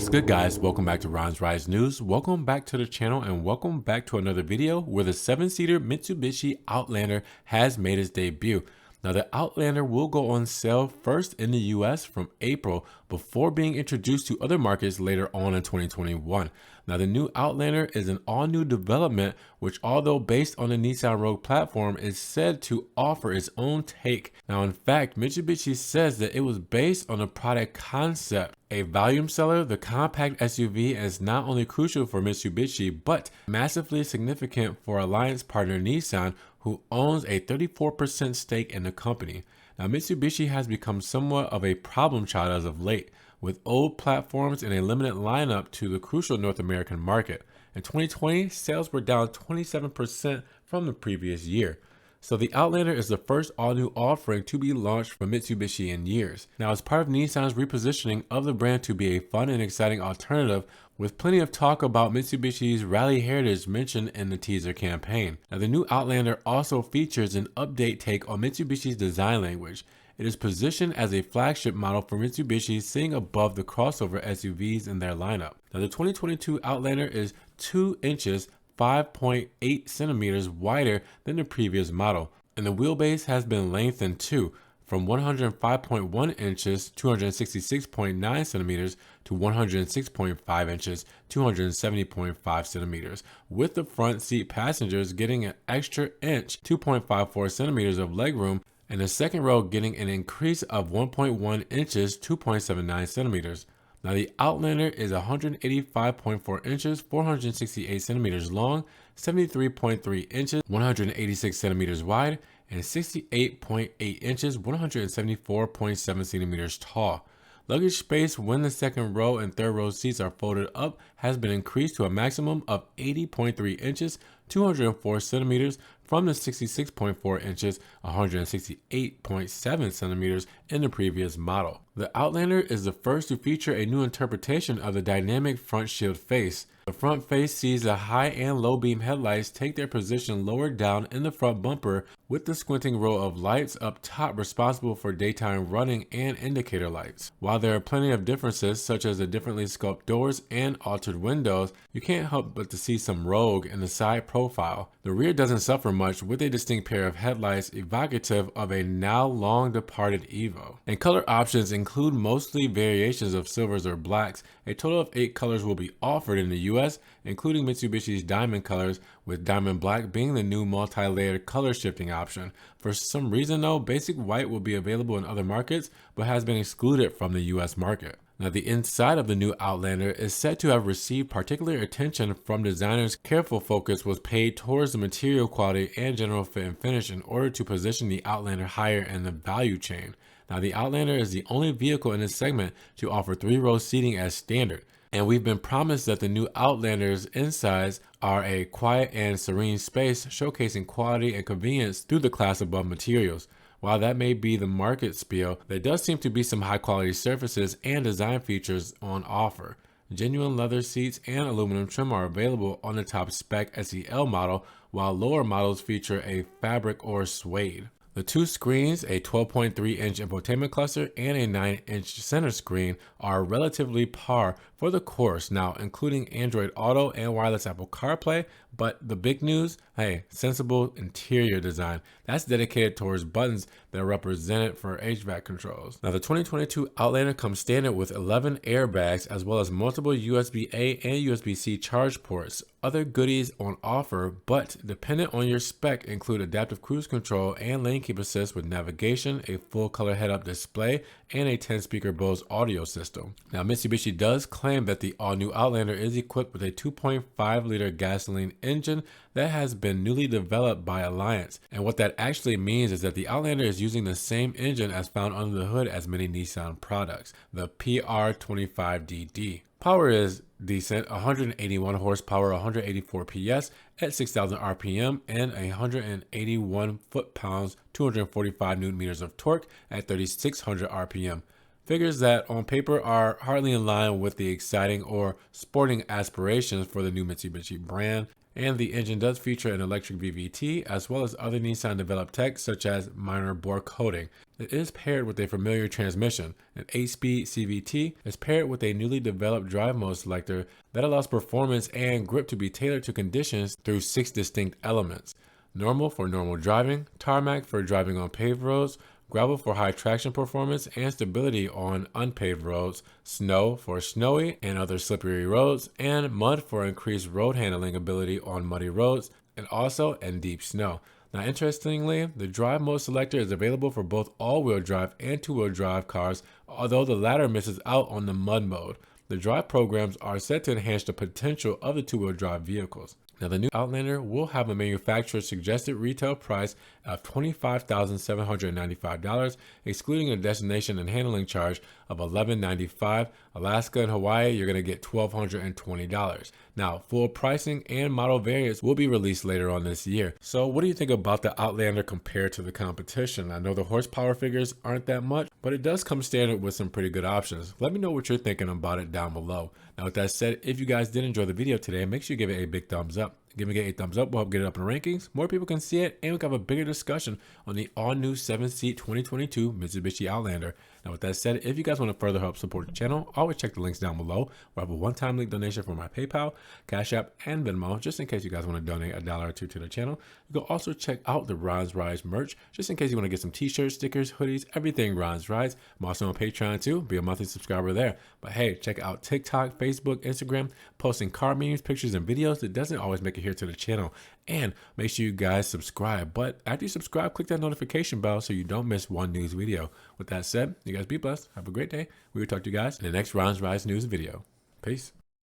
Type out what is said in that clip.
What's good, guys? Welcome back to Ron's Rise News. Welcome back to the channel and welcome back to another video where the 7-seater Mitsubishi Outlander has made its debut. Now, the Outlander will go on sale first in the US from April before being introduced to other markets later on in 2021. Now, the new Outlander is an all-new development which, although based on the Nissan Rogue platform, is said to offer its own take. Now, in fact, Mitsubishi says that it was based on a product concept. A volume seller, the compact SUV is not only crucial for Mitsubishi, but massively significant for alliance partner Nissan, who owns a 34% stake in the company. Now, Mitsubishi has become somewhat of a problem child as of late, with old platforms and a limited lineup to the crucial North American market. In 2020, sales were down 27% from the previous year. So the Outlander is the first all-new offering to be launched from Mitsubishi in years. Now, as part of Nissan's repositioning of the brand to be a fun and exciting alternative, with plenty of talk about Mitsubishi's rally heritage mentioned in the teaser campaign. Now, the new Outlander also features an update take on Mitsubishi's design language. It is positioned as a flagship model for Mitsubishi, sitting above the crossover SUVs in their lineup. Now, the 2022 Outlander is 2 inches 5.8 centimeters wider than the previous model, and the wheelbase has been lengthened too, from 105.1 inches 266.9 centimeters to 106.5 inches 270.5 centimeters, with the front seat passengers getting an extra inch 2.54 centimeters of legroom, and the second row getting an increase of 1.1 inches 2.79 centimeters. Now, the Outlander is 185.4 inches, 468 centimeters long, 73.3 inches, 186 centimeters wide, and 68.8 inches, 174.7 centimeters tall. Luggage space when the second row and third row seats are folded up has been increased to a maximum of 80.3 inches, 204 centimeters from the 66.4 inches, 168.7 centimeters in the previous model. The Outlander is the first to feature a new interpretation of the dynamic front shield face. The front face sees the high and low beam headlights take their position lower down in the front bumper, with the squinting row of lights up top responsible for daytime running and indicator lights. While there are plenty of differences, such as the differently sculpted doors and altered windows, you can't help but to see some rogue in the side profile. The rear doesn't suffer much, with a distinct pair of headlights evocative of a now long departed Evo. And color options include mostly variations of silvers or blacks. A total of 8 colors will be offered in the US, including Mitsubishi's diamond colors, with diamond black being the new multi-layered color shifting option. For some reason though, basic white will be available in other markets, but has been excluded from the US market. Now, the inside of the new Outlander is said to have received particular attention from designers. Careful focus was paid towards the material quality and general fit and finish in order to position the Outlander higher in the value chain. Now, the Outlander is the only vehicle in this segment to offer 3-row seating as standard, and we've been promised that the new Outlander's insides are a quiet and serene space, showcasing quality and convenience through the class above materials. While that may be the market spiel, there does seem to be some high quality surfaces and design features on offer. Genuine leather seats and aluminum trim are available on the top spec SEL model, while lower models feature a fabric or suede. The 2 screens, a 12.3-inch infotainment cluster and a 9-inch center screen, are relatively par for the course, now including Android Auto and wireless Apple CarPlay. But the big news, hey, sensible interior design that's dedicated towards buttons that are represented for HVAC controls. Now, the 2022 Outlander comes standard with 11 airbags as well as multiple USB-A and USB-C charge ports. Other goodies on offer, but dependent on your spec, include adaptive cruise control and lane keep assist with navigation, a full color head-up display, and a 10-speaker Bose audio system. Now, Mitsubishi does claim that the all-new Outlander is equipped with a 2.5-liter gasoline engine that has been newly developed by Alliance. And what that actually means is that the Outlander is using the same engine as found under the hood as many Nissan products, the PR25DD. Power is decent, 181 horsepower, 184 PS at 6,000 RPM, and 181 foot-pounds, 245 newton meters of torque at 3,600 RPM. Figures that on paper are hardly in line with the exciting or sporting aspirations for the new Mitsubishi brand. And the engine does feature an electric VVT as well as other Nissan developed tech such as minor bore coating. It is paired with a familiar transmission. An 8-speed CVT is paired with a newly developed drive mode selector that allows performance and grip to be tailored to conditions through 6 distinct elements. Normal for normal driving, tarmac for driving on paved roads, gravel for high traction performance and stability on unpaved roads, snow for snowy and other slippery roads, and mud for increased road handling ability on muddy roads, and also in deep snow. Now, interestingly, the drive mode selector is available for both all-wheel drive and two-wheel drive cars, although the latter misses out on the mud mode. The drive programs are set to enhance the potential of the two-wheel drive vehicles. Now, the new Outlander will have a manufacturer's suggested retail price of $25,795, excluding a destination and handling charge of $1195. Alaska and Hawaii, you're going to get $1,220. Now, full pricing and model variants will be released later on this year. So what do you think about the Outlander compared to the competition? I know the horsepower figures aren't that much, but it does come standard with some pretty good options. Let me know what you're thinking about it down below. Now, with that said, if you guys did enjoy the video today, make sure you give it a big thumbs up. Giving it a thumbs up will help get it up in the rankings. More people can see it, and we can have a bigger discussion on the all-new 7-seat 2022 Mitsubishi Outlander. Now, with that said, if you guys want to further help support the channel, always check the links down below. We have a one-time link donation for my PayPal, Cash App, and Venmo, just in case you guys want to donate $1 or $2 to the channel. You can also check out the Ron's Rides merch, just in case you want to get some t-shirts, stickers, hoodies, everything Ron's Rides. I'm also on Patreon too. Be a monthly subscriber there. But hey, check out TikTok, Facebook, Instagram, posting car memes, pictures, and videos that doesn't always make it here to the channel. And make sure you guys subscribe. But after you subscribe, click that notification bell so you don't miss one news video. With that said, you guys be blessed. Have a great day. We will talk to you guys in the next Ron's Rides news video. Peace.